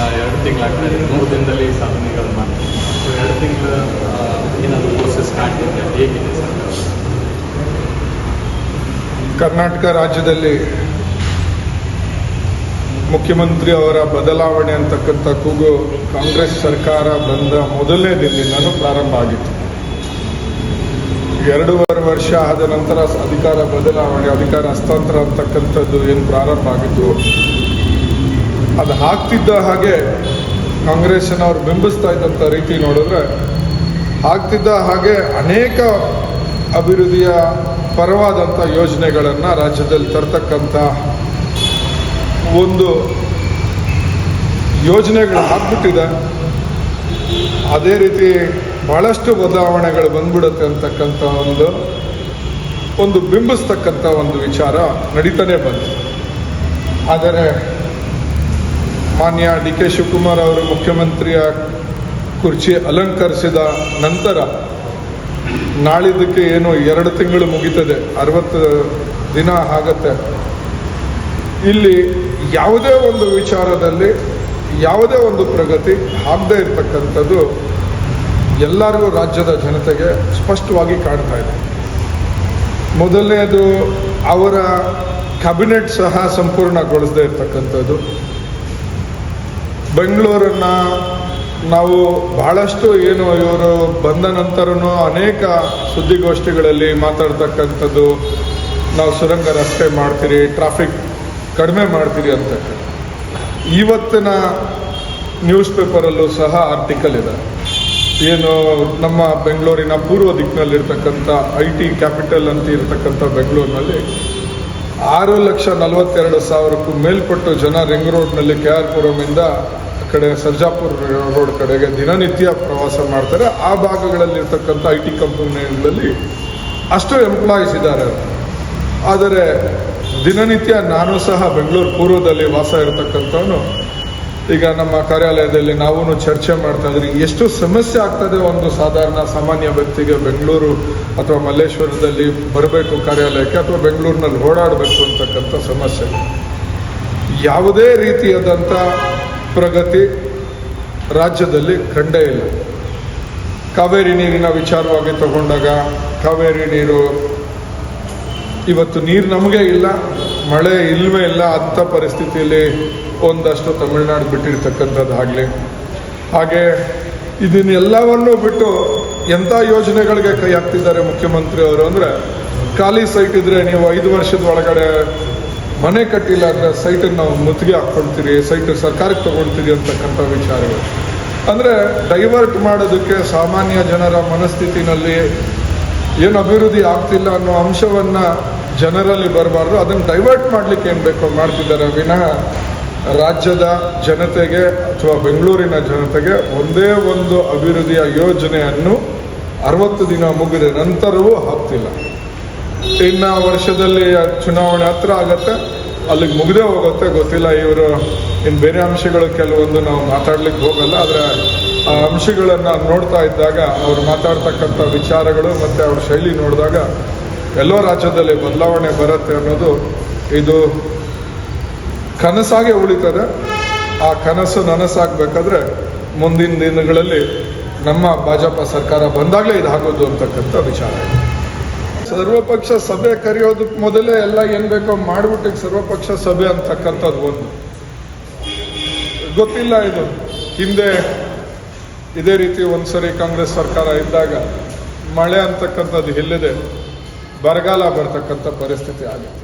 2 ತಿಂಗಳಾಗ್ತಾ ಇದೆ. 3 ದಿನದಲ್ಲಿ ಸಾಧನೆಗಳು ಮಾಡ್ತೀವಿ. ಸೊ 2 ತಿಂಗಳ ಏನಾದರೂ ಕೋರ್ಸಸ್ ಸ್ಟಾರ್ಟ್ ಇದೆ, ಹೇಗಿದೆ ಸರ್? ಕರ್ನಾಟಕ ರಾಜ್ಯದಲ್ಲಿ ಮುಖ್ಯಮಂತ್ರಿ ಅವರ ಬದಲಾವಣೆ ಅಂತಕ್ಕಂಥ ಕೂಗು ಕಾಂಗ್ರೆಸ್ ಸರ್ಕಾರ ಬಂದ ಮೊದಲನೇ ದಿನದಿಂದಲೂ ಪ್ರಾರಂಭ ಆಗಿತ್ತು. 2.5 ವರ್ಷ ಆದ ನಂತರ ಅಧಿಕಾರ ಬದಲಾವಣೆ, ಅಧಿಕಾರ ಹಸ್ತಾಂತರ ಅಂತಕ್ಕಂಥದ್ದು ಏನು ಪ್ರಾರಂಭ ಆಗಿತ್ತು, ಅದು ಆಗ್ತಿದ್ದ ಹಾಗೆ ಕಾಂಗ್ರೆಸ್ನವ್ರು ಬಿಂಬಿಸ್ತಾ ಇದ್ದಂಥ ರೀತಿ ನೋಡಿದ್ರೆ ಆಗ್ತಿದ್ದ ಹಾಗೆ ಅನೇಕ ಅಭಿವೃದ್ಧಿಯ ಪರವಾದಂಥ ಯೋಜನೆಗಳನ್ನು ರಾಜ್ಯದಲ್ಲಿ ತರ್ತಕ್ಕಂಥ ಒಂದು ಯೋಜನೆಗಳು ಆಗ್ಬಿಟ್ಟಿದೆ. ಅದೇ ರೀತಿ ಭಾಳಷ್ಟು ಬದಲಾವಣೆಗಳು ಬಂದ್ಬಿಡುತ್ತೆ ಅಂತಕ್ಕಂಥ ಒಂದು ಬಿಂಬಿಸ್ತಕ್ಕಂಥ ಒಂದು ವಿಚಾರ ನಡೀತಾನೆ ಬಂತು. ಆದರೆ ಮಾನ್ಯ ಡಿ ಕೆ ಶಿವಕುಮಾರ್ ಅವರು ಮುಖ್ಯಮಂತ್ರಿಯ ಕುರ್ಚಿ ಅಲಂಕರಿಸಿದ ನಂತರ ನಾಳಿದ್ದಕ್ಕೆ ಏನು 2 ತಿಂಗಳು ಮುಗೀತದೆ, 60 ದಿನ ಆಗತ್ತೆ. ಇಲ್ಲಿ ಯಾವುದೇ ಒಂದು ವಿಚಾರದಲ್ಲಿ ಯಾವುದೇ ಒಂದು ಪ್ರಗತಿ ಆಗದೇ ಇರತಕ್ಕಂಥದ್ದು ಎಲ್ಲರಿಗೂ ರಾಜ್ಯದ ಜನತೆಗೆ ಸ್ಪಷ್ಟವಾಗಿ ಕಾಣ್ತಾ ಇದೆ. ಮೊದಲನೇದು, ಅವರ ಕ್ಯಾಬಿನೆಟ್ ಸಹ ಸಂಪೂರ್ಣಗೊಳಿಸದೇ ಇರತಕ್ಕಂಥದ್ದು. ಬೆಂಗಳೂರನ್ನು ನಾವು ಬಹಳಷ್ಟು ಏನು ಇವರು ಬಂದ ನಂತರನೂ ಅನೇಕ ಸುದ್ದಿಗೋಷ್ಠಿಗಳಲ್ಲಿ ಮಾತಾಡ್ತಕ್ಕಂಥದ್ದು, ನಾವು ಸುರಂಗ ರಸ್ತೆ ಮಾಡ್ತೀರಿ, ಟ್ರಾಫಿಕ್ ಕಡಿಮೆ ಮಾಡ್ತೀರಿ ಅಂತ. ಇವತ್ತಿನ ನ್ಯೂಸ್ ಪೇಪರಲ್ಲೂ ಸಹ ಆರ್ಟಿಕಲ್ ಇದೆ. ಏನು ನಮ್ಮ ಬೆಂಗಳೂರಿನ ಪೂರ್ವ ದಿಕ್ಕಿನಲ್ಲಿರ್ತಕ್ಕಂಥ IT ಕ್ಯಾಪಿಟಲ್ ಅಂತ ಇರತಕ್ಕಂಥ ಬೆಂಗಳೂರಿನಲ್ಲಿ 6,42,000ಕ್ಕೂ ಮೇಲ್ಪಟ್ಟು ಜನ ರಿಂಗ್ ರೋಡ್ನಲ್ಲಿ KR ಪುರಮಿಂದ ಕಡೆ ಸರ್ಜಾಪುರ ರೋಡ್ ಕಡೆಗೆ ದಿನನಿತ್ಯ ಪ್ರವಾಸ ಮಾಡ್ತಾರೆ. ಆ ಭಾಗಗಳಲ್ಲಿರ್ತಕ್ಕಂಥ IT ಕಂಪನಿಗಳಲ್ಲಿ ಅಷ್ಟು ಎಂಪ್ಲಾಯೀಸ್ ಇದ್ದಾರೆ. ಆದರೆ ದಿನನಿತ್ಯ ನಾನು ಸಹ ಬೆಂಗಳೂರು ಪೂರ್ವದಲ್ಲಿ ವಾಸ ಇರತಕ್ಕಂಥವನು, ಈಗ ನಮ್ಮ ಕಾರ್ಯಾಲಯದಲ್ಲಿ ನಾವು ಚರ್ಚೆ ಮಾಡ್ತಾ ಇದ್ರಿ, ಎಷ್ಟು ಸಮಸ್ಯೆ ಆಗ್ತದೆ ಒಂದು ಸಾಮಾನ್ಯ ವ್ಯಕ್ತಿಗೆ ಬೆಂಗಳೂರು ಅಥವಾ ಮಲ್ಲೇಶ್ವರದಲ್ಲಿ ಬರಬೇಕು ಕಾರ್ಯಾಲಯಕ್ಕೆ, ಅಥವಾ ಬೆಂಗಳೂರಿನಲ್ಲಿ ಓಡಾಡಬೇಕು ಅಂತಕ್ಕಂಥ ಸಮಸ್ಯೆ. ಯಾವುದೇ ರೀತಿಯಾದಂಥ ಪ್ರಗತಿ ರಾಜ್ಯದಲ್ಲಿ ಕಂಡೇ ಇಲ್ಲ. ಕಾವೇರಿ ನೀರಿನ ವಿಚಾರವಾಗಿ ತಗೊಂಡಾಗ, ಕಾವೇರಿ ನೀರು ಇವತ್ತು ನೀರು ನಮಗೆ ಇಲ್ಲ, ಮಳೆ ಇಲ್ಲವೇ ಇಲ್ಲ ಅಂಥ ಪರಿಸ್ಥಿತಿಯಲ್ಲಿ ಒಂದಷ್ಟು ತಮಿಳುನಾಡು ಬಿಟ್ಟಿರ್ತಕ್ಕಂಥದ್ದು ಆಗಲಿ. ಹಾಗೆ ಇದನ್ನೆಲ್ಲವನ್ನೂ ಬಿಟ್ಟು ಎಂಥ ಯೋಜನೆಗಳಿಗೆ ಕೈ ಹಾಕ್ತಿದ್ದಾರೆ ಮುಖ್ಯಮಂತ್ರಿ ಅವರು ಅಂದರೆ, ಖಾಲಿ ಸೈಟ್ ಇದ್ದರೆ ನೀವು 5 ವರ್ಷದ ಒಳಗಡೆ ಮನೆ ಕಟ್ಟಿಲ್ಲ ಅಂದರೆ ಸೈಟನ್ನು ನಾವು ಮುತ್ತಿಗೆ ಹಾಕ್ಕೊಳ್ತೀರಿ, ಸೈಟ್ ಸರ್ಕಾರಕ್ಕೆ ತೊಗೊಳ್ತೀರಿ ಅಂತಕ್ಕಂಥ ವಿಚಾರಗಳು. ಅಂದರೆ ಡೈವರ್ಟ್ ಮಾಡೋದಕ್ಕೆ ಸಾಮಾನ್ಯ ಜನರ ಮನಸ್ಥಿತಿನಲ್ಲಿ ಏನು ಅಭಿವೃದ್ಧಿ ಆಗ್ತಿಲ್ಲ ಅನ್ನೋ ಅಂಶವನ್ನು ಜನರಲ್ಲಿ ಬರಬಾರ್ದು, ಅದನ್ನು ಡೈವರ್ಟ್ ಮಾಡಲಿಕ್ಕೆ ಏನು ಬೇಕೋ ಮಾಡ್ತಿದ್ದಾರೆ ವಿನಃ ರಾಜ್ಯದ ಜನತೆಗೆ ಅಥವಾ ಬೆಂಗಳೂರಿನ ಜನತೆಗೆ ಒಂದೇ ಒಂದು ಅಭಿವೃದ್ಧಿಯ ಯೋಜನೆಯನ್ನು 60 ದಿನ ಮುಗಿದ ನಂತರವೂ ಆಗ್ತಿಲ್ಲ. ಇನ್ನು ವರ್ಷದಲ್ಲಿ ಚುನಾವಣೆ ಹತ್ರ ಆಗತ್ತೆ, ಅಲ್ಲಿಗೆ ಮುಗಿದೇ ಹೋಗುತ್ತೆ, ಗೊತ್ತಿಲ್ಲ. ಇವರು ಇನ್ನು ಬೇರೆ ಅಂಶಗಳು ಕೆಲವೊಂದು ನಾವು ಮಾತಾಡ್ಲಿಕ್ಕೆ ಹೋಗಲ್ಲ. ಆದರೆ ಆ ಅಂಶಗಳನ್ನು ನೋಡ್ತಾ ಇದ್ದಾಗ, ಅವ್ರು ಮಾತಾಡ್ತಕ್ಕಂಥ ವಿಚಾರಗಳು ಮತ್ತು ಅವ್ರ ಶೈಲಿ ನೋಡಿದಾಗ ಎಲ್ಲೋ ರಾಜ್ಯದಲ್ಲಿ ಬದಲಾವಣೆ ಬರುತ್ತೆ ಅನ್ನೋದು ಇದು ಕನಸಾಗೆ ಉಳಿತದೆ. ಆ ಕನಸು ನನಸಾಗಬೇಕಾದ್ರೆ ಮುಂದಿನ ದಿನಗಳಲ್ಲಿ ನಮ್ಮ ಭಾಜಪ ಸರ್ಕಾರ ಬಂದಾಗಲೇ ಇದಾಗೋದು ಅಂತಕ್ಕಂಥ ವಿಚಾರ ಇದೆ. ಸರ್ವಪಕ್ಷ ಸಭೆ ಕರೆಯೋದಕ್ಕೆ ಮೊದಲೇ ಎಲ್ಲ ಏನು ಬೇಕೋ ಮಾಡಿಬಿಟ್ಟು ಸರ್ವಪಕ್ಷ ಸಭೆ ಅಂತಕ್ಕಂಥದ್ದು ಒಂದು ಗೊತ್ತಿಲ್ಲ. ಇದು ಹಿಂದೆ ಇದೇ ರೀತಿ ಒಂದ್ಸರಿ ಕಾಂಗ್ರೆಸ್ ಸರ್ಕಾರ ಇದ್ದಾಗ ಮಳೆ ಅಂತಕ್ಕಂಥದ್ದು ಇಲ್ಲದೆ ಬರಗಾಲ ಬರ್ತಕ್ಕಂಥ ಪರಿಸ್ಥಿತಿ ಆಗಿದೆ.